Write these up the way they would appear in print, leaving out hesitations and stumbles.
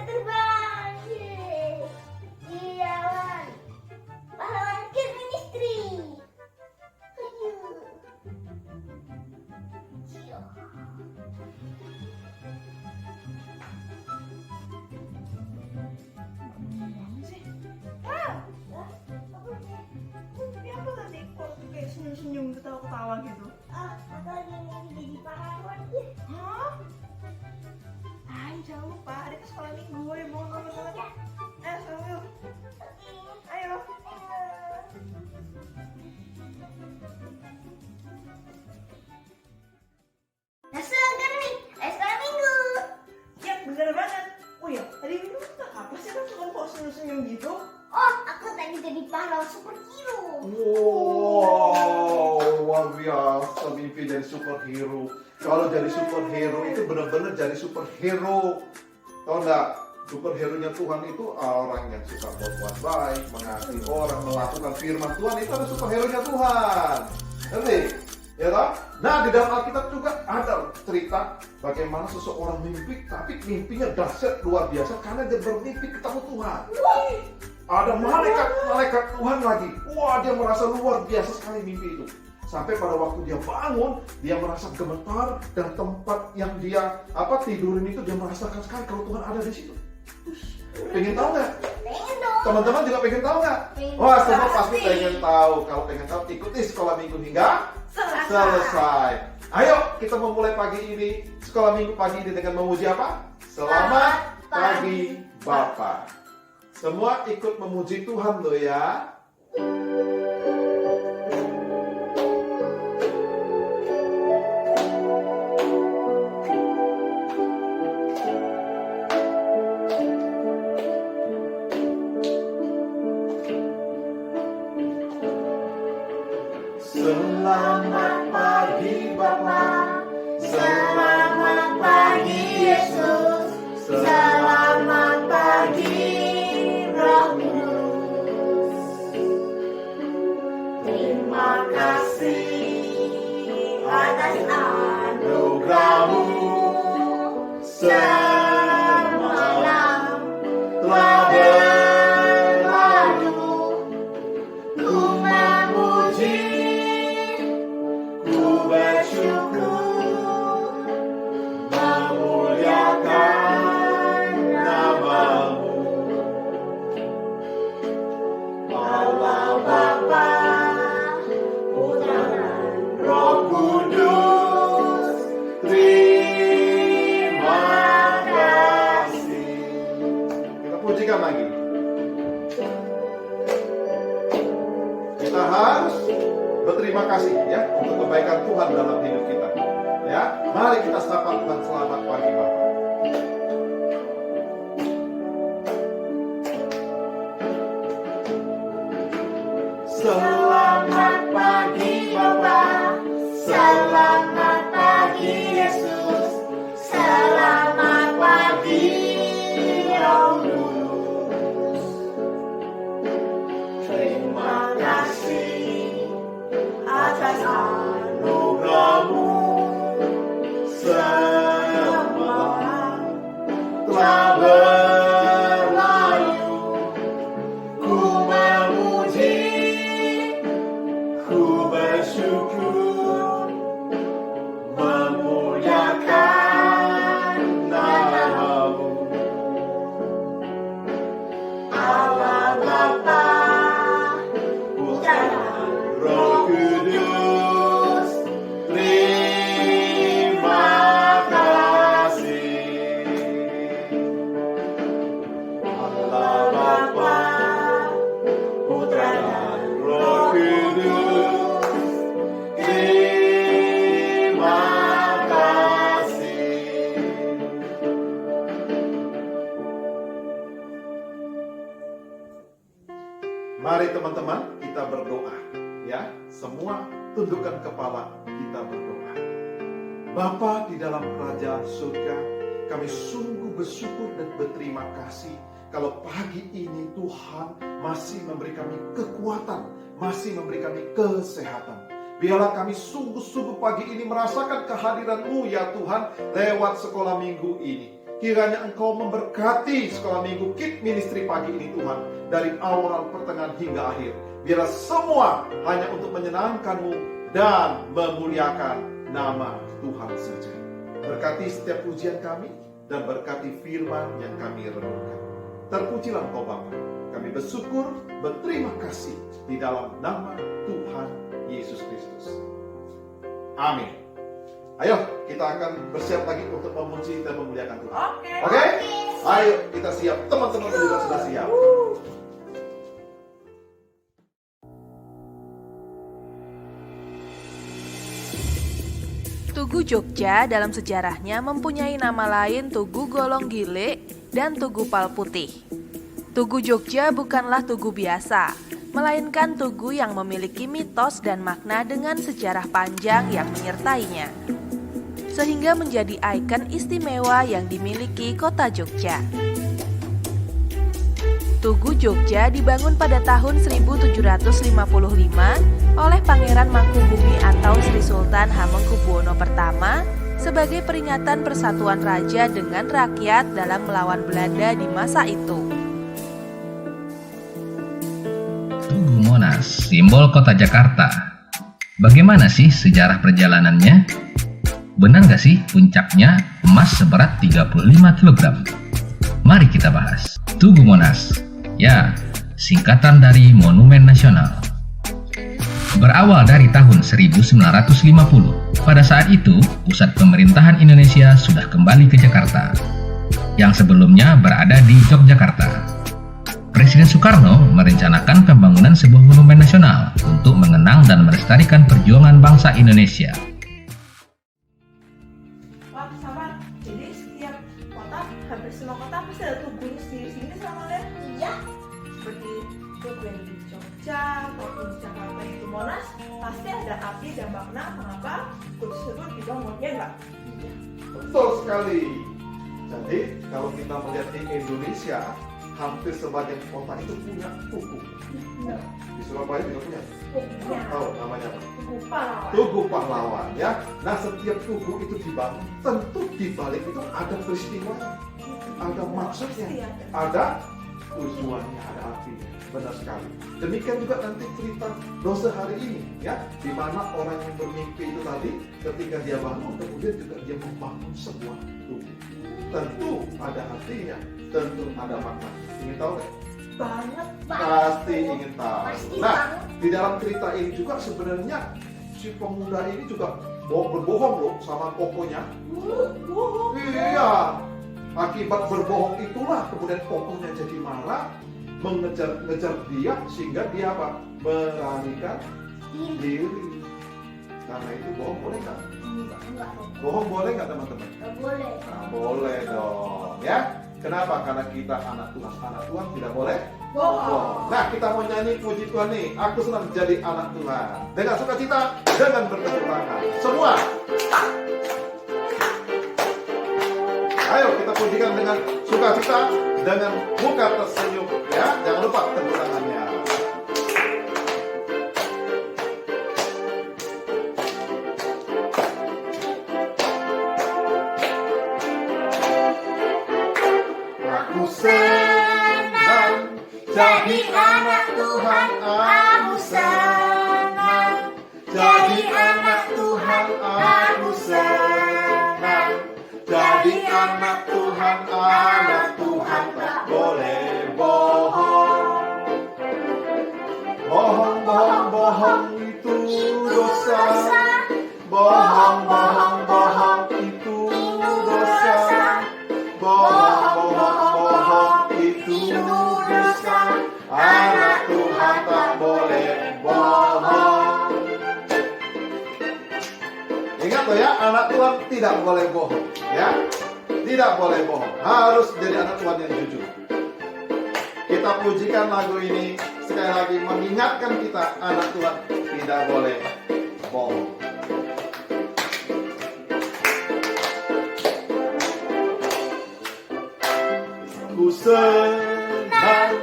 terbang. Yeay. Jalan. Pahlawan Kids Ministry. Ayo. Cio. Mana sih? Ini apa tadi? Kok kayak senyum-senyum, ketawa-ketawa gitu? Aku lagi jadi pahlawan. Hah? Jangan lupa, ada ke sekolah minggu ya, mau nonton. Sekolah minggu. Ayo. Sekolah minggu. Ya, bener banget. Oh ya, tadi minggu kita apa sih kan kok senyum-senyum gitu? Oh, aku tadi jadi pahlawan superhero. Wow, luar biasa mimpi jadi superhero. Kalau jadi superhero itu benar-benar jadi superhero. Tahu nggak? Superhero-nya Tuhan itu orang yang suka berbuat baik, mengasihi orang, melakukan firman Tuhan, itu ada superhero-nya Tuhan. Ngerti? Ya toh? Nah, di dalam Alkitab juga ada cerita bagaimana seseorang mimpi, tapi mimpinya dahsyat luar biasa karena dia bermimpi ketemu Tuhan. Ada malaikat Tuhan lagi. Wah, dia merasa luar biasa sekali mimpi itu. Sampai pada waktu dia bangun, dia merasa gemetar dan tempat yang dia tidurin itu dia merasakan sekali kalau Tuhan ada di situ. Pengen tahu nggak? Pengen dong. Teman-teman juga pengen tahu nggak? Pengen. Wah, semua pasti pengen tahu. Kalau pengen tahu, ikuti sekolah minggu hingga selesai. Ayo, kita memulai pagi ini, sekolah minggu pagi ini dengan memuji apa? Selamat pagi, Bapak. Semua ikut memuji Tuhan loh ya. Selamat pagi Bapa, Selamat pagi Yesus. Selamat pagi Roh Kudus. terima kasih Atas anugerahmu semalam telah berlalu. Ku memuji, ku bersyukur, memuliakan namamu. Allah Bapa, Putra dan Roh Kudus, terima kasih. Kita pujikan lagi. Kita harus berterima kasih ya untuk kebaikan Tuhan dalam hidup kita. Ya, mari kita sapa Tuhan. Selamat pagi Bapak. selamat pagi Bapa. Selamat pagi Yesus. Selamat pagi Roh Kudus. Terima kasih atas anugerahmu semalam telah berlalu. Ku memuji, ku bersyukur, memuliakan namamu. Allah Bapa, Putra dan Roh Kudus, terima kasih. Allah Bapa, Putra dan Roh Kudus, terima kasih. Mari teman-teman kita berdoa ya. Semua tundukkan kepala, kita berdoa. Bapa di dalam kerajaan surga, kami sungguh bersyukur dan berterima kasih kalau pagi ini Tuhan masih memberi kami kekuatan, masih memberi kami kesehatan. Biarlah kami sungguh-sungguh pagi ini merasakan kehadiran-Mu ya Tuhan lewat sekolah minggu ini. Kiranya Engkau memberkati sekolah minggu Kid Ministry pagi ini Tuhan. Dari awal, pertengahan hingga akhir. Biarlah semua hanya untuk menyenangkan-Mu dan memuliakan nama Tuhan saja. Berkati setiap ujian kami dan berkati firman yang kami renungkan. Terpujilah Engkau Bapa. Kami bersyukur, berterima kasih di dalam nama Tuhan Yesus Kristus. Amin. Ayo, kita akan bersiap lagi untuk memuji dan memuliakan Tuhan. Oke? Ayo, kita siap. Teman-teman juga sudah siap. Tugu Jogja dalam sejarahnya mempunyai nama lain Tugu Golong Gile dan Tugu Pal Putih. Tugu Jogja bukanlah tugu biasa, melainkan tugu yang memiliki mitos dan makna dengan sejarah panjang yang menyertainya, sehingga menjadi ikon istimewa yang dimiliki kota Jogja. Tugu Jogja dibangun pada tahun 1755 oleh Pangeran Mangkubumi atau Sri Sultan Hamengkubuwono I sebagai peringatan persatuan raja dengan rakyat dalam melawan Belanda di masa itu. Tugu Monas, simbol kota Jakarta. Bagaimana sih sejarah perjalanannya? Benar nggak sih puncaknya emas seberat 35 kg? Mari kita bahas. Tugu Monas, ya, singkatan dari Monumen Nasional. Berawal dari tahun 1950, pada saat itu pusat pemerintahan Indonesia sudah kembali ke Jakarta, yang sebelumnya berada di Yogyakarta. Presiden Soekarno merencanakan pembangunan sebuah monumen nasional untuk mengenang dan melestarikan perjuangan bangsa Indonesia. Wah, sama. Jadi setiap kota, hampir semua kota pasti ada tugunya sendiri-sendiri sama ya. Iya. Seperti tugu yang di Jogja, maupun di Jakarta itu Monas, pasti ada arti dan makna mengapa tugu tersebut dibangun, ya enggak? Betul sekali. Jadi, kalau kita melihat di Indonesia, hampir sebagian kota itu punya tugu. Di Surabaya juga punya. Tahu namanya apa? Tugu Pahlawan. Tugu Pahlawan, ya. Nah, setiap tugu itu dibangun, tentu di balik itu ada peristiwa, ada maksudnya, ada tujuannya, ada artinya. Benar sekali. Demikian juga nanti cerita dosa hari ini, ya, di mana orang yang bermimpi itu tadi, ketika dia bangun, kemudian juga dia membangun sebuah tugu. Tentu ada artinya, tentu ada makna. Ingin tahu nggak? Banget. Pasti ingin tahu. Pasti Nah, banget. di dalam cerita ini juga sebenarnya si pemuda ini juga berbohong loh sama kokonya. Bohong. Iya. Akibat berbohong itulah kemudian kokonya jadi marah, mengejar dia sehingga dia apa? Melarikan diri. Karena itu bohong boleh nggak? Enggak. Bohong boleh nggak teman-teman? Enggak boleh. Nah, boleh dong, ya. Kenapa? Karena kita anak Tuhan tidak boleh Bohong. Nah, kita mau nyanyi puji Tuhan nih. Aku senang jadi anak Tuhan. Dengan sukacita, dengan bertepuk tangan. Semua. Ayo kita pujikan dengan sukacita, dengan muka tersenyum, ya. Jangan lupa tepuk tangannya. Aku senang jadi anak Tuhan, aku senang jadi anak Tuhan, aku senang jadi anak Tuhan tak boleh bohong. Bohong itu dosa. Bohong itu dosa. Bohong itu dosa. Anak Tuhan tak boleh bohong. Ingat loh ya, anak Tuhan tidak boleh bohong, ya. Tidak boleh bohong. Harus jadi anak Tuhan yang jujur. Kita pujikan lagu ini sekali lagi mengingatkan kita anak Tuhan tidak boleh bohong. Aku senang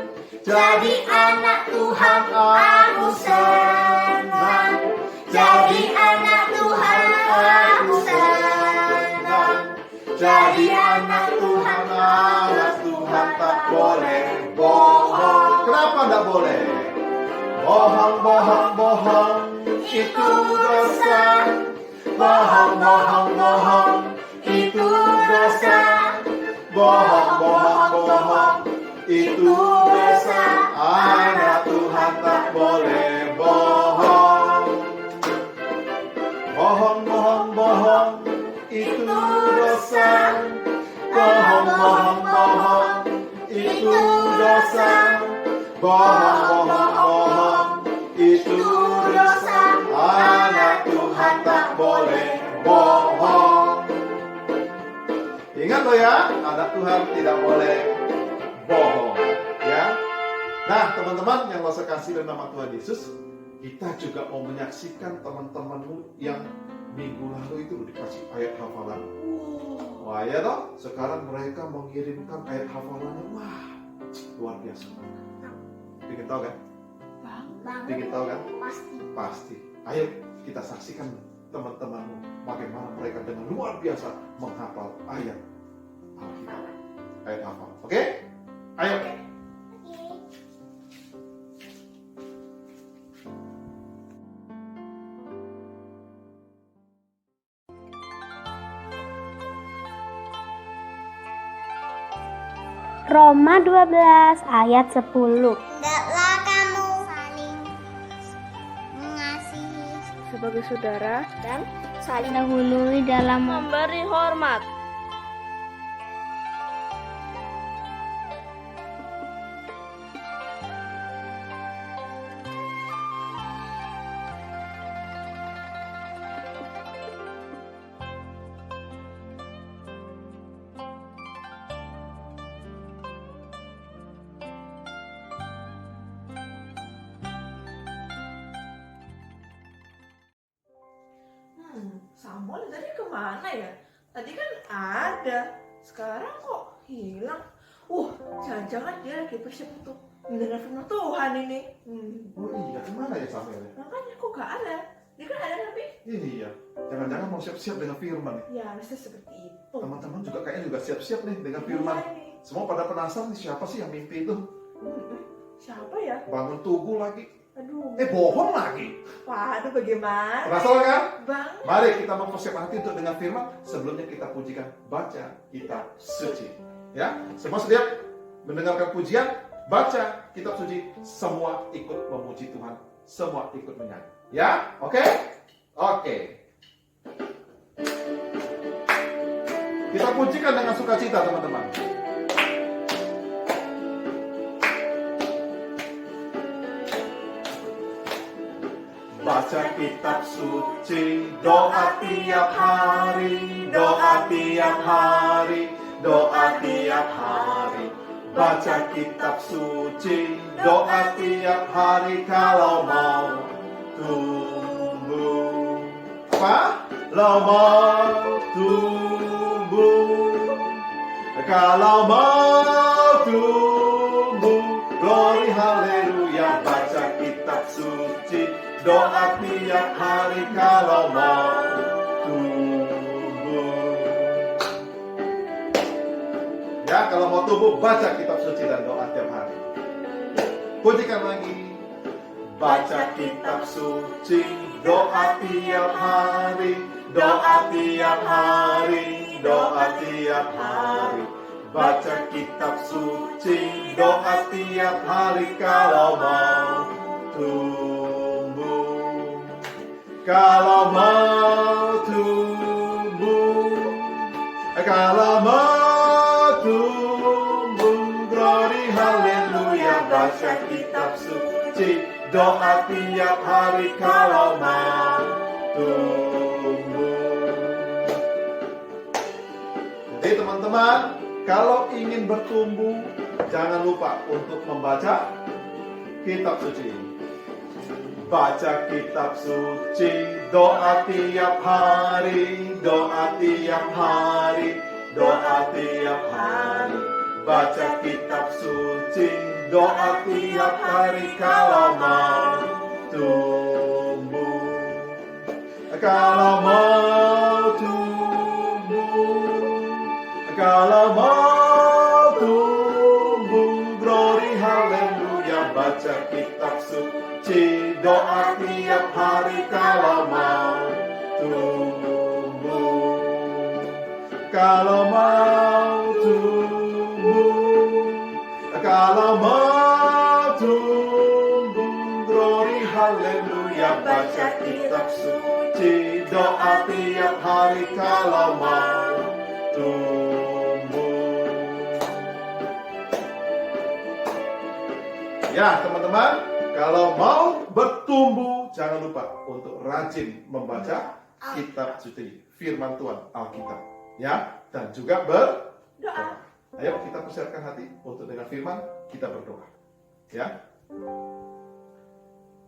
jadi anak Tuhan, aku senang jadi anak Tuhan, aku senang jadi anak Tuhan, enggak boleh. Bohong, bohong, bohong, itu dosa. Bohong, bohong, bohong, itu dosa. Bohong, bohong, bohong, itu dosa. Anak Tuhan tak boleh bohong. Bohong, bohong, bohong, itu dosa. Bohong, bohong, bohong, itu dosa. Bohong, bohong, bohong, itu dosa. Anak Tuhan tak boleh bohong. Ingat loh ya, anak Tuhan tidak boleh bohong. Ya. Nah, teman-teman yang lo kasih dalam nama Tuhan Yesus, kita juga mau menyaksikan teman-temanmu yang minggu lalu itu dikasih ayat hafalan. Wah ya toh, sekarang mereka mengirimkan ayat hafalannya. Wah, luar biasa. Bikin tahu kan? Bikin tahu kan? Pasti. Ayo kita saksikan teman-temanmu bagaimana mereka dengan luar biasa menghafal ayat Alkitab, ayat hafal. Oke? Ayo. Roma 12 ayat 10. Hendaklah kamu saling mengasihi sebagai saudara dan saling dahului dalam memberi hormat. Samuel tadi kemana ya? Tadi kan ada, sekarang kok hilang? Jangan-jangan dia lagi bersiap untuk mendengar firman Tuhan ini. Oh iya, kemana ya Samuel? Makanya kok gak ada? Dia kan ada tapi. Iya, jangan-jangan mau siap-siap dengan firman nih. Ya, harusnya seperti itu. Teman-teman juga kayaknya juga siap-siap nih dengan firman. Iya nih. Semua pada penasaran nih, siapa sih yang mimpi itu? Siapa ya? Bangun tubuh lagi. Aduh. Bohong lagi. Waduh, bagaimana? Penasaran kan? Bang. Mari kita mempersiapkan hati untuk dengar firman. Sebelumnya kita pujikan, baca kitab suci. Ya, semua sedia mendengarkan pujian, baca kitab suci. Semua ikut memuji Tuhan. Semua ikut menyanyi. Ya, oke? Oke. Kita pujikan dengan sukacita, teman-teman. Baca kitab suci, doa tiap hari, doa tiap hari, doa tiap hari. Baca kitab suci, doa tiap hari kalau mau tumbuh. Apa? Kalau mau tumbuh. Kalau mau tumbuh, glory haleluya. Baca kitab suci, doa tiap hari kalau mau tumbuh. Ya, kalau mau tumbuh, baca kitab suci dan doa tiap hari. Pujikan lagi. Baca kitab suci, doa tiap hari, doa tiap hari, doa tiap hari. Baca kitab suci, doa tiap hari kalau mau tumbuh. Kalau mau tumbuh, kalau mau tumbuh, glory haleluya. Baca kitab suci, doa tiap hari kalau mau tumbuh. Jadi teman-teman, kalau ingin bertumbuh, jangan lupa untuk membaca kitab suci. Baca kitab suci, doa tiap hari, doa tiap hari, doa tiap hari. Baca kitab suci, doa tiap hari kalau mau tumbuh. Kalau mau tumbuh, kalau mau tumbuh, glory haleluya. Baca kalau mau tumbuh, kalau mau tumbuh, glory haleluya, baca kitab suci, doa tiap hari kalau mau tumbuh. Ya teman-teman, kalau mau bertumbuh, jangan lupa untuk rajin membaca kitab suci, firman Tuhan, Alkitab, ya, dan juga berdoa. Ayo kita persiapkan hati untuk dengan firman kita berdoa, ya.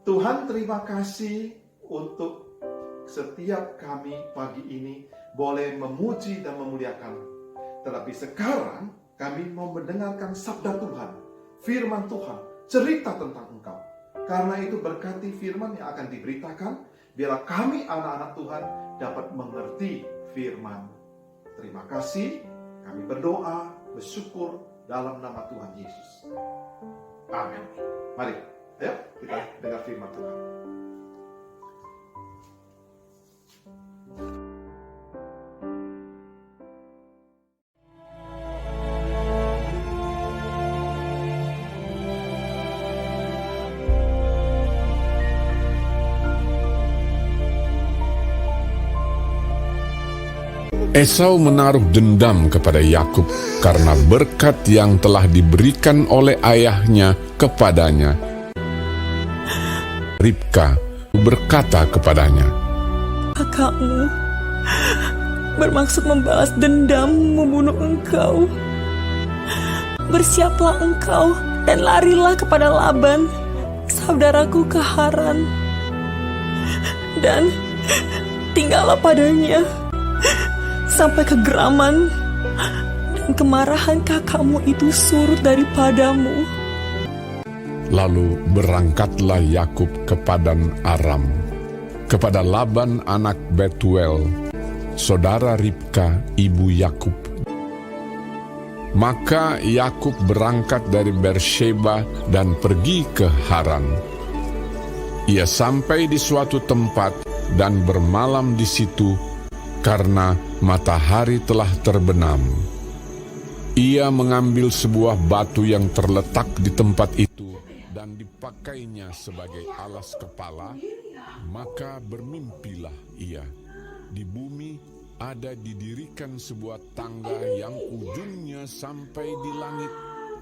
Tuhan, terima kasih untuk setiap kami pagi ini boleh memuji dan memuliakan. Tetapi sekarang kami mau mendengarkan sabda Tuhan, firman Tuhan, cerita tentang Engkau. Karena itu berkati firman yang akan diberitakan, biarlah kami anak-anak Tuhan dapat mengerti firman. Terima kasih, kami berdoa, bersyukur dalam nama Tuhan Yesus. Amin. Mari, ayo kita dengar firman Tuhan. Esau menaruh dendam kepada Yakub karena berkat yang telah diberikan oleh ayahnya kepadanya. Ribka berkata kepadanya, "Kakakmu bermaksud membalas dendam membunuh engkau. Bersiaplah engkau dan larilah kepada Laban, saudaraku ke Haran, dan tinggallah padanya sampai kegeraman dan kemarahan kakakmu itu surut daripadamu." Lalu berangkatlah Yakub ke Padan Aram, kepada Laban anak Betuel, saudara Ribka ibu Yakub. Maka Yakub berangkat dari Beersheba dan pergi ke Haran. Ia sampai di suatu tempat dan bermalam di situ karena matahari telah terbenam. Ia mengambil sebuah batu yang terletak di tempat itu dan dipakainya sebagai alas kepala, maka bermimpilah ia. Di bumi ada didirikan sebuah tangga yang ujungnya sampai di langit,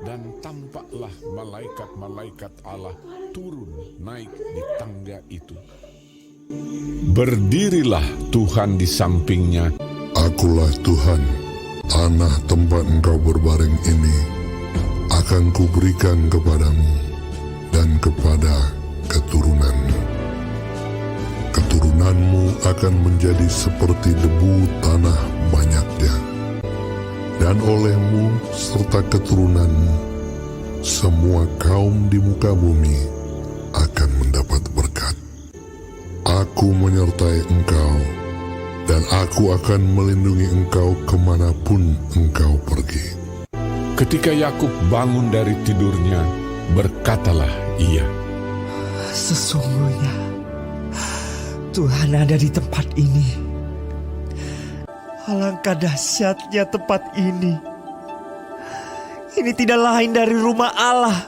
dan tampaklah malaikat-malaikat Allah turun naik di tangga itu. Berdirilah Tuhan di sampingnya. Akulah Tuhan, tanah tempat engkau berbaring ini akan kuberikan kepadamu dan kepada keturunanmu. Keturunanmu akan menjadi seperti debu tanah banyaknya, dan olehmu serta keturunanmu semua kaum di muka bumi akan mendapat berkat. Aku menyertai engkau, dan aku akan melindungi engkau kemanapun engkau pergi. Ketika Yakub bangun dari tidurnya, berkatalah ia, "Sesungguhnya Tuhan ada di tempat ini. Alangkah dahsyatnya tempat ini. Ini tidak lain dari rumah Allah.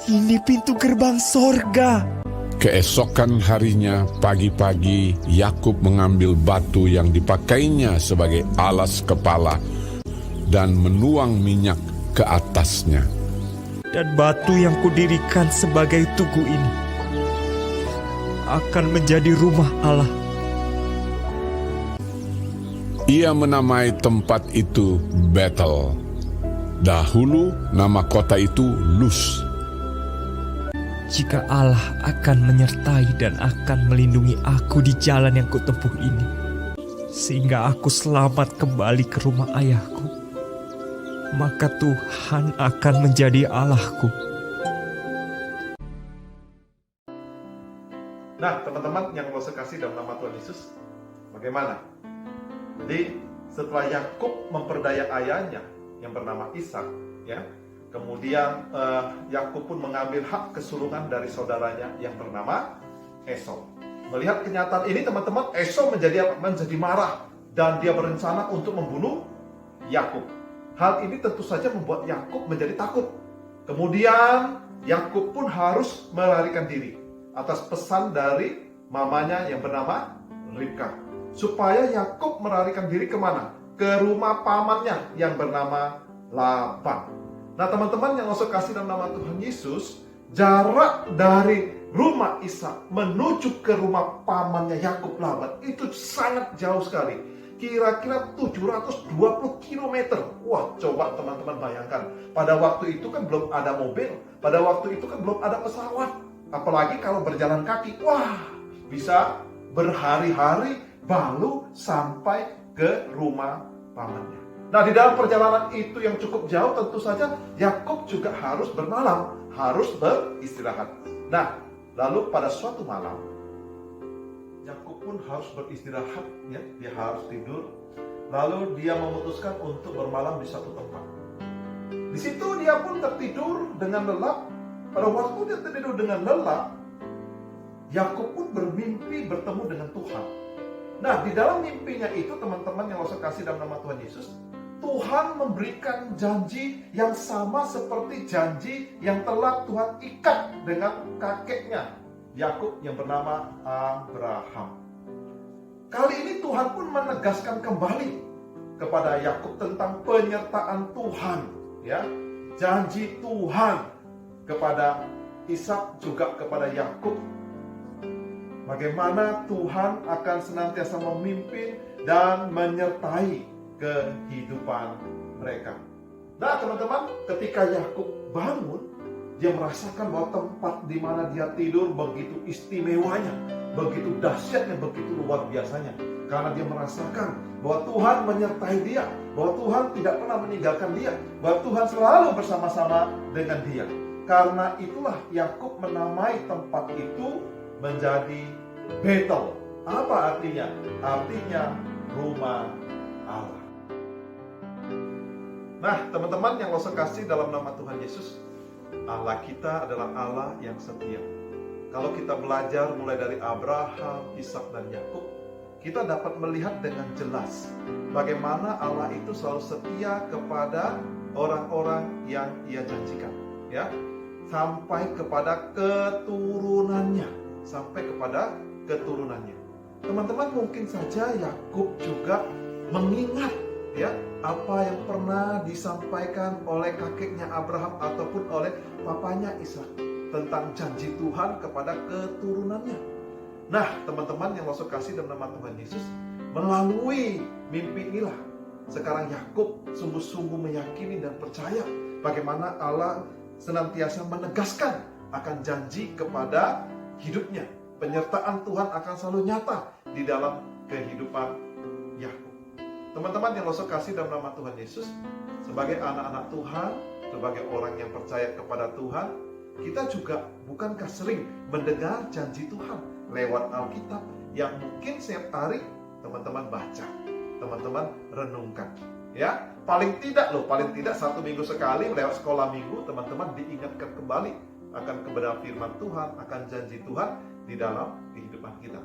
Ini pintu gerbang sorga." Keesokan harinya pagi-pagi, Yakub mengambil batu yang dipakainya sebagai alas kepala dan menuang minyak ke atasnya. Dan batu yang kudirikan sebagai tugu ini akan menjadi rumah Allah. Ia menamai tempat itu Betel. Dahulu nama kota itu Luz. Jika Allah akan menyertai dan akan melindungi aku di jalan yang kutempuh ini, sehingga aku selamat kembali ke rumah ayahku, maka Tuhan akan menjadi Allahku. Nah, teman-teman yang Allah kasih dalam nama Tuhan Yesus, bagaimana? Jadi, setelah Yakub memperdaya ayahnya yang bernama Ishak, ya, kemudian Yakub pun mengambil hak kesulungan dari saudaranya yang bernama Esau. Melihat kenyataan ini, teman-teman, Esau menjadi marah. dan dia berencana untuk membunuh Yakub. Hal ini tentu saja membuat Yakub menjadi takut. Kemudian Yakub pun harus melarikan diri atas pesan dari mamanya yang bernama Ribka. Supaya Yakub melarikan diri kemana? Ke rumah pamannya yang bernama Laban. Nah teman-teman yang Allah kasih dalam nama Tuhan Yesus, jarak dari rumah Ishak menuju ke rumah pamannya Yakub Laban itu sangat jauh sekali. Kira-kira 720 km. Wah, coba teman-teman bayangkan. Pada waktu itu kan belum ada mobil. Pada waktu itu kan belum ada pesawat. Apalagi kalau berjalan kaki. Wah, bisa berhari-hari baru sampai ke rumah pamannya. Nah, di dalam perjalanan itu yang cukup jauh, tentu saja Yakub juga harus bermalam, harus beristirahat. Nah, lalu pada suatu malam, Yakub pun harus beristirahat, ya, dia harus tidur. Lalu dia memutuskan untuk bermalam di satu tempat. Di situ dia pun tertidur dengan lelap. Pada waktu dia tertidur dengan lelap, Yakub pun bermimpi bertemu dengan Tuhan. Nah, di dalam mimpinya itu, teman-teman yang Allah kasih dalam nama Tuhan Yesus, Tuhan memberikan janji yang sama seperti janji yang telah Tuhan ikat dengan kakeknya Yakub yang bernama Abraham. Kali ini Tuhan pun menegaskan kembali kepada Yakub tentang penyertaan Tuhan, ya, janji Tuhan kepada Ishak juga kepada Yakub. Bagaimana Tuhan akan senantiasa memimpin dan menyertai kehidupan mereka. Nah teman-teman, ketika Yakub bangun, dia merasakan bahwa tempat di mana dia tidur begitu istimewanya, begitu dahsyatnya, begitu luar biasanya. Karena dia merasakan bahwa Tuhan menyertai dia, bahwa Tuhan tidak pernah meninggalkan dia, bahwa Tuhan selalu bersama-sama dengan dia. Karena itulah Yakub menamai tempat itu menjadi Betel. Apa artinya? Artinya rumah Allah. Nah, teman-teman yang Allah kasih dalam nama Tuhan Yesus, Allah kita adalah Allah yang setia. Kalau kita belajar mulai dari Abraham, Ishak dan Yakub, kita dapat melihat dengan jelas bagaimana Allah itu selalu setia kepada orang-orang yang Ia janjikan, ya, sampai kepada keturunannya, Teman-teman, mungkin saja Yakub juga mengingat, ya, apa yang pernah disampaikan oleh kakeknya Abraham ataupun oleh papanya Ishak tentang janji Tuhan kepada keturunannya. Nah, teman-teman yang Allah kasih dalam nama Tuhan Yesus, melalui mimpi inilah sekarang Yakub sungguh-sungguh meyakini dan percaya bagaimana Allah senantiasa menegaskan akan janji kepada hidupnya. Penyertaan Tuhan akan selalu nyata di dalam kehidupan Yakub. Teman-teman yang Allah kasih dalam nama Tuhan Yesus, sebagai anak-anak Tuhan, sebagai orang yang percaya kepada Tuhan, kita juga bukankah sering mendengar janji Tuhan lewat Alkitab yang mungkin setiap hari teman-teman baca, teman-teman renungkan, ya. Paling tidak 1 minggu sekali lewat sekolah minggu, teman-teman diingatkan kembali akan kebenaran firman Tuhan, akan janji Tuhan di dalam kehidupan kita.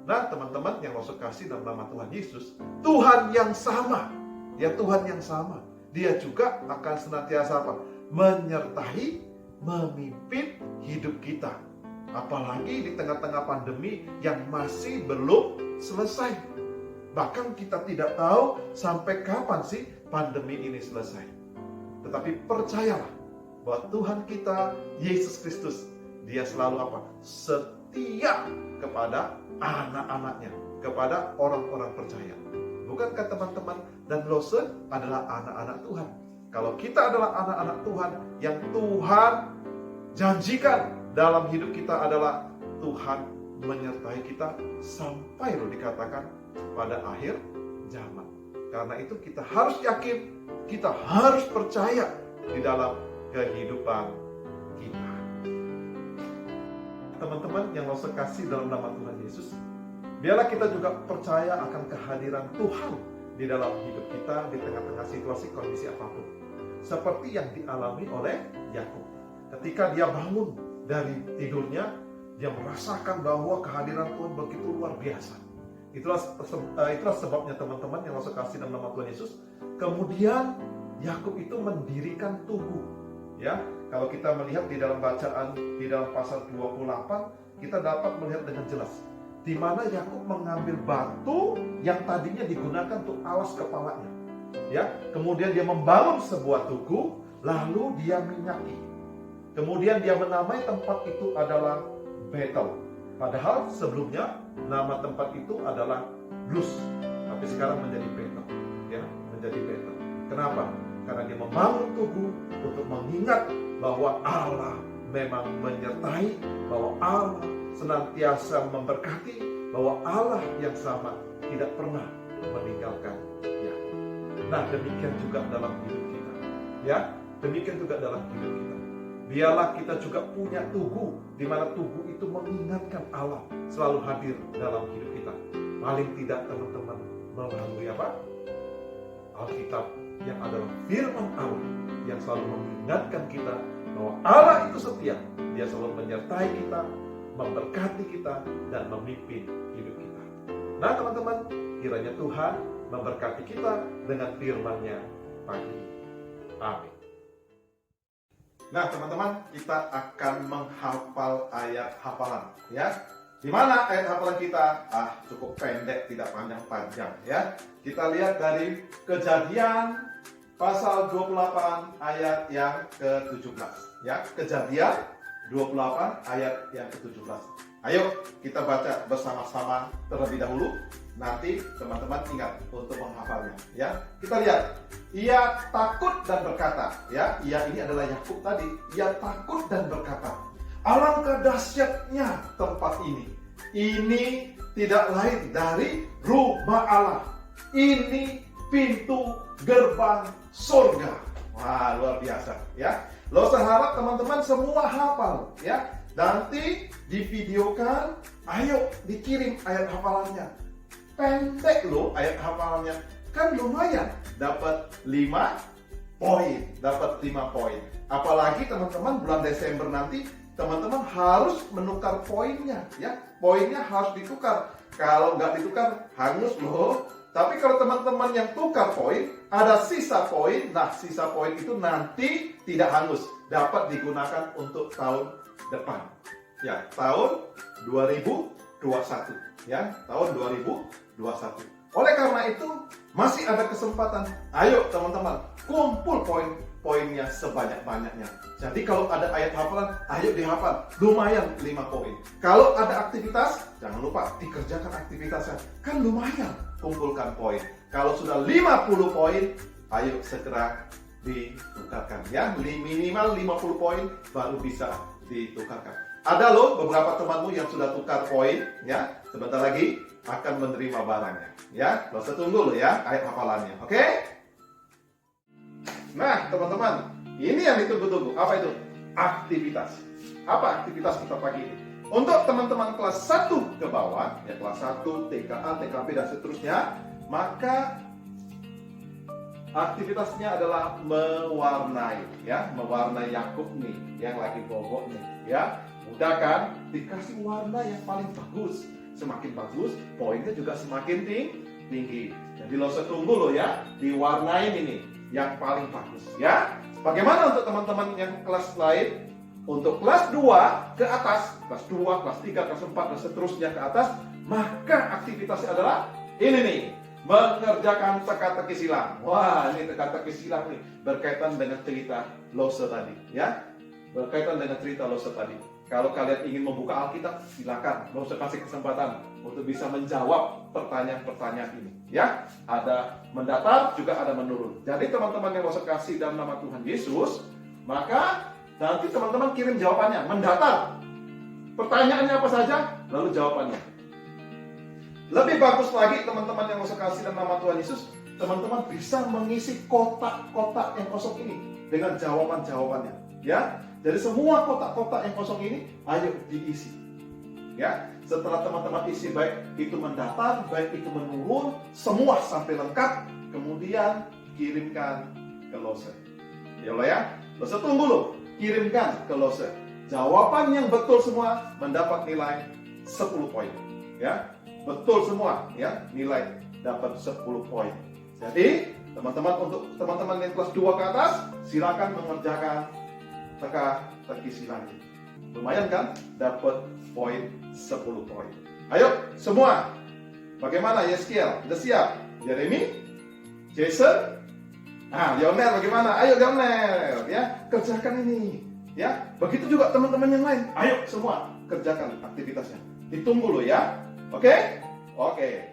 Nah, teman-teman yang Allah kasih dalam nama Tuhan Yesus, Tuhan yang sama, ya, Tuhan yang sama, Dia juga akan senantiasa menyertai, memimpin hidup kita. Apalagi di tengah-tengah pandemi yang masih belum selesai. Bahkan kita tidak tahu sampai kapan sih pandemi ini selesai. Tetapi percayalah bahwa Tuhan kita, Yesus Kristus, Dia selalu setia kepada anak-anaknya, kepada orang-orang percaya. Bukankah teman-teman dan Lawson adalah anak-anak Tuhan? Kalau kita adalah anak-anak Tuhan, yang Tuhan janjikan dalam hidup kita adalah Tuhan menyertai kita sampai dikatakan pada akhir zaman. Karena itu kita harus yakin, kita harus percaya di dalam kehidupan kita. Teman-teman yang Allah kasih dalam nama Tuhan Yesus, biarlah kita juga percaya akan kehadiran Tuhan di dalam hidup kita di tengah-tengah situasi kondisi apapun. Seperti yang dialami oleh Yakub. Ketika dia bangun dari tidurnya, dia merasakan bahwa kehadiran Tuhan begitu luar biasa. Itulah sebabnya teman-teman yang langsung kasih dalam nama Tuhan Yesus. Kemudian Yakub itu mendirikan tugu. Ya, kalau kita melihat di dalam bacaan di dalam pasal 28, kita dapat melihat dengan jelas di mana Yakub mengambil batu yang tadinya digunakan untuk alas kepalanya. Ya, kemudian dia membangun sebuah tugu, lalu dia minyaki. Kemudian dia menamai tempat itu adalah Betel. Padahal sebelumnya nama tempat itu adalah Luz, tapi sekarang menjadi Betel, ya, menjadi Betel. Kenapa? Karena dia membangun tugu untuk mengingat bahwa Allah memang menyertai, bahwa Allah senantiasa memberkati, bahwa Allah yang sama tidak pernah meninggalkan dia. Nah, demikian juga dalam hidup kita, ya, demikian juga dalam hidup kita. Biarlah kita juga punya tugu, di mana tugu itu mengingatkan Allah selalu hadir dalam hidup kita. Paling tidak teman-teman melalui apa? Alkitab yang adalah firman Allah yang selalu mengingatkan kita bahwa Allah itu setia. Dia selalu menyertai kita, memberkati kita, dan memimpin hidup kita. Nah teman-teman, kiranya Tuhan memberkati kita dengan firman-Nya pagi ini. Amin. Nah teman-teman, kita akan menghafal ayat hafalan, ya. Di mana ayat hafalan kita? Cukup pendek, tidak panjang-panjang, ya. Kita lihat dari Kejadian pasal 28 ayat yang ke-17, ya. Kejadian 28 ayat yang ke-17. Ayo kita baca bersama-sama terlebih dahulu. Nanti teman-teman ingat untuk menghafalnya, ya. Kita lihat. Ia takut dan berkata, ya, ia ini adalah Yakub tadi. Ia takut dan berkata, alangkah dahsyatnya tempat ini. Ini tidak lain dari rumah Allah. Ini pintu gerbang surga. Wah, luar biasa, ya. Lo harap teman-teman semua hafal, ya. Nanti divideokan, ayo dikirim ayat hafalannya. Pendek loh ayat hafalannya. Kan lumayan, dapat 5 poin, dapat 5 poin. Apalagi teman-teman bulan Desember nanti, teman-teman harus menukar poinnya, ya. Poinnya harus ditukar. Kalau nggak ditukar, hangus loh. Tapi kalau teman-teman yang tukar poin, ada sisa poin. Nah, sisa poin itu nanti tidak hangus, dapat digunakan untuk tahun depan. Ya, tahun 2021, ya, tahun 2021. Oleh karena itu, masih ada kesempatan. Ayo teman-teman, kumpul poin-poinnya sebanyak-banyaknya. Jadi kalau ada ayat hafalan, ayo dihafal. Lumayan 5 poin. Kalau ada aktivitas, jangan lupa dikerjakan aktivitasnya. Kan lumayan, kumpulkan poin. Kalau sudah 50 poin, ayo segera ditukarkan. Ya, minimal 50 poin baru bisa ditukarkan. Ada loh beberapa temanmu yang sudah tukar poin, ya. Sebentar lagi akan menerima barangnya, ya. Lo tunggu loh ya ayat hafalannya, oke? Nah teman-teman, ini yang ditunggu-tunggu. Apa itu? Aktivitas. Apa aktivitas kita pagi ini? Untuk teman-teman kelas 1 ke bawah, ya kelas 1, TKA, TKP dan seterusnya, maka aktivitasnya adalah mewarnai, ya, mewarnai Yakub nih yang lagi bobok nih, ya. Mudah kan? Dikasih warna yang paling bagus. Semakin bagus, poinnya juga semakin tinggi. Jadi lo tunggu lo ya, diwarnain ini yang paling bagus, ya. Bagaimana untuk teman-teman yang kelas lain? Untuk kelas 2 ke atas, kelas 2, kelas 3, kelas 4 dan seterusnya ke atas, maka aktivitasnya adalah ini nih, mengerjakan teka-teki silang. Wah, ini teka-teki silang nih berkaitan dengan cerita Lose tadi, ya. Berkaitan dengan cerita Lose tadi. Kalau kalian ingin membuka Alkitab, silakan. Lose kasih kesempatan untuk bisa menjawab pertanyaan-pertanyaan ini, ya. Ada mendatar, juga ada menurun. Jadi teman-teman yang Lose kasih dalam nama Tuhan Yesus, maka nanti teman-teman kirim jawabannya, mendatar. Pertanyaannya apa saja, lalu jawabannya. Lebih bagus lagi teman-teman yang Lose kasih dalam nama Tuhan Yesus, teman-teman bisa mengisi kotak-kotak yang kosong ini dengan jawaban-jawabannya, ya. Dari semua kotak-kotak yang kosong ini, ayo diisi, ya. Setelah teman-teman isi, baik itu mendatar, baik itu menurun, semua sampai lengkap, kemudian kirimkan ke Lose. Ya Allah ya, Lose tunggu loh. Kirimkan ke Lose. Jawaban yang betul semua mendapat nilai 10 poin, ya. betul semua ya, nilai dapat 10 poin. Jadi teman-teman, untuk teman-teman yang kelas 2 ke atas, silakan mengerjakan teka-teki silangi. Lumayan kan? Dapat poin 10 poin. Ayo semua. Bagaimana Yeskiel? Sudah siap? Jeremy? Jason? Lionel bagaimana? Ayo Lionel ya, kerjakan ini. Ya, begitu juga teman-teman yang lain. Ayo semua kerjakan aktivitasnya. Ditunggu loh ya. Oke? Oke.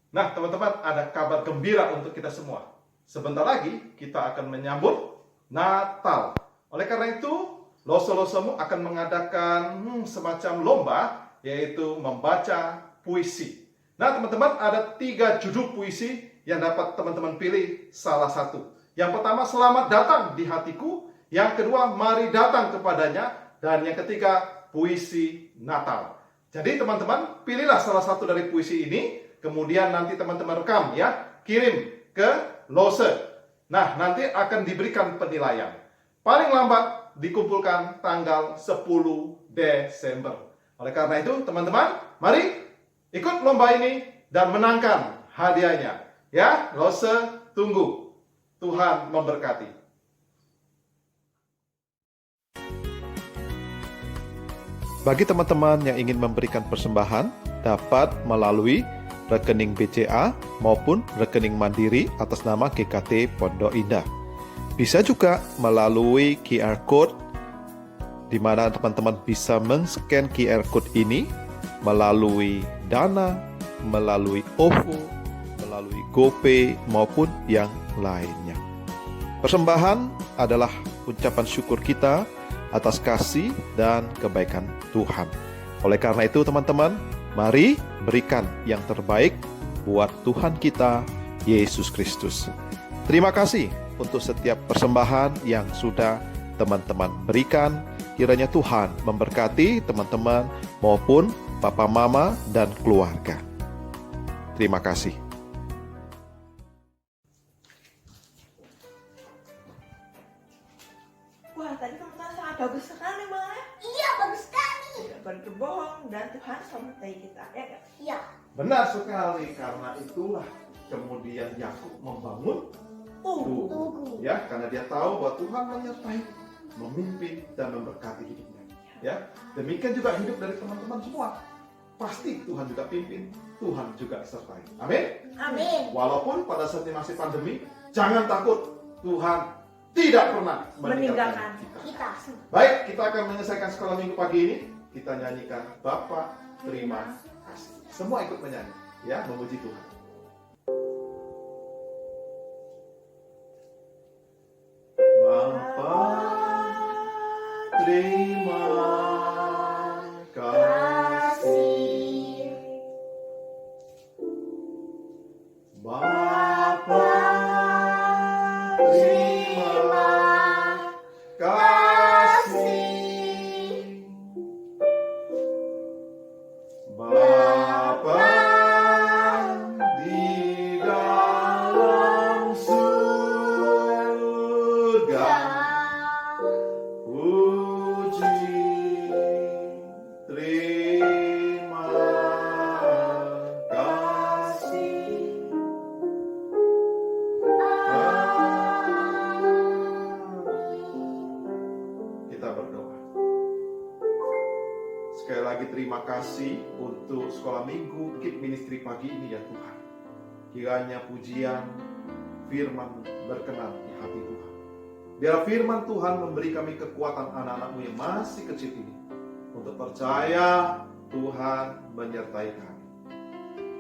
Nah, teman-teman, ada kabar gembira untuk kita semua. Sebentar lagi kita akan menyambut Natal. Oleh karena itu, loso-losomu akan mengadakan semacam lomba, yaitu membaca puisi. Nah, teman-teman, ada 3 judul puisi yang dapat teman-teman pilih salah satu. Yang pertama, selamat datang di hatiku. Yang kedua, mari datang kepadanya. Dan yang ketiga, puisi Natal. Jadi teman-teman, pilihlah salah satu dari puisi ini. Kemudian nanti teman-teman rekam ya. Kirim ke Lose. Nah, nanti akan diberikan penilaian. Paling lambat dikumpulkan tanggal 10 Desember. Oleh karena itu, teman-teman, mari ikut lomba ini dan menangkan hadiahnya. Ya, Lose tunggu. Tuhan memberkati. Bagi teman-teman yang ingin memberikan persembahan, dapat melalui rekening BCA maupun rekening Mandiri atas nama GKT Pondok Indah. Bisa juga melalui QR Code, di mana teman-teman bisa men-scan QR Code ini melalui Dana, melalui OVO, melalui GoPay maupun yang lainnya. Persembahan adalah ucapan syukur kita atas kasih dan kebaikan Tuhan. Oleh karena itu teman-teman, mari berikan yang terbaik buat Tuhan kita, Yesus Kristus. Terima kasih untuk setiap persembahan yang sudah teman-teman berikan. Kiranya Tuhan memberkati teman-teman maupun papa mama dan keluarga. Terima kasih. Wah, tadi teman-teman sangat bagus sekali, Mama. Iya, bagus sekali. Tidak berbohong dan Tuhan menyertai kita, ya nggak? Iya. Benar sekali, karena itulah kemudian Yakub membangun Tugu. Ya, karena dia tahu bahwa Tuhan menyertai, memimpin dan memberkati hidupnya. Ya, demikian juga hidup dari teman-teman semua. Pasti Tuhan juga pimpin, Tuhan juga sertai. Amin. Amin. Walaupun pada saat ini masih pandemi, jangan takut, Tuhan tidak pernah meninggalkan kita. Baik, kita akan menyelesaikan sekolah minggu pagi ini. Kita nyanyikan Bapa terima kasih. Semua ikut menyanyi, ya, memuji Tuhan. Bapa terima kasih. Bapa terima kasih. Bapa di dalam surga, puji terima kasih. Kita berdoa. Sekali lagi terima kasih untuk sekolah minggu KID Ministry pagi ini ya Tuhan. Kiranya pujian firman berkenan di hati Tuhan. Biar firman Tuhan memberi kami kekuatan anak-anak-Mu yang masih kecil ini untuk percaya Tuhan menyertai kami.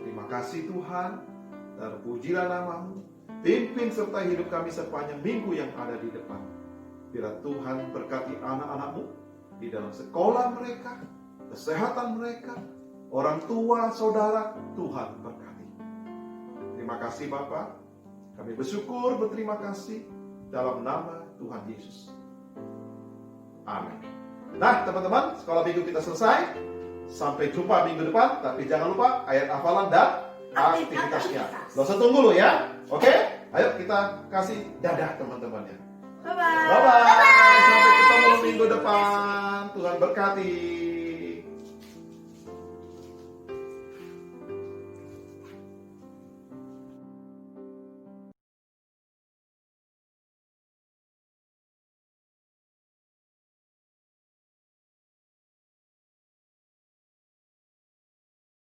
Terima kasih Tuhan, terpujilah nama-Mu. Pimpin serta hidup kami sepanjang minggu yang ada di depan. Biar Tuhan berkati anak-anak-Mu di dalam sekolah mereka, kesehatan mereka, orang tua, saudara, Tuhan berkati. Terima kasih Bapa. Kami bersyukur, berterima kasih dalam nama Tuhan Yesus. Amin. Nah teman-teman, sekolah minggu kita selesai. Sampai jumpa minggu depan. Tapi jangan lupa ayat hafalan dan aktivitasnya. Gak usah tunggu loh ya. Oke? Ayo kita kasih dadah teman-temannya. Bye-bye. Bye-bye. Sampai ketemu minggu depan. Tuhan berkati.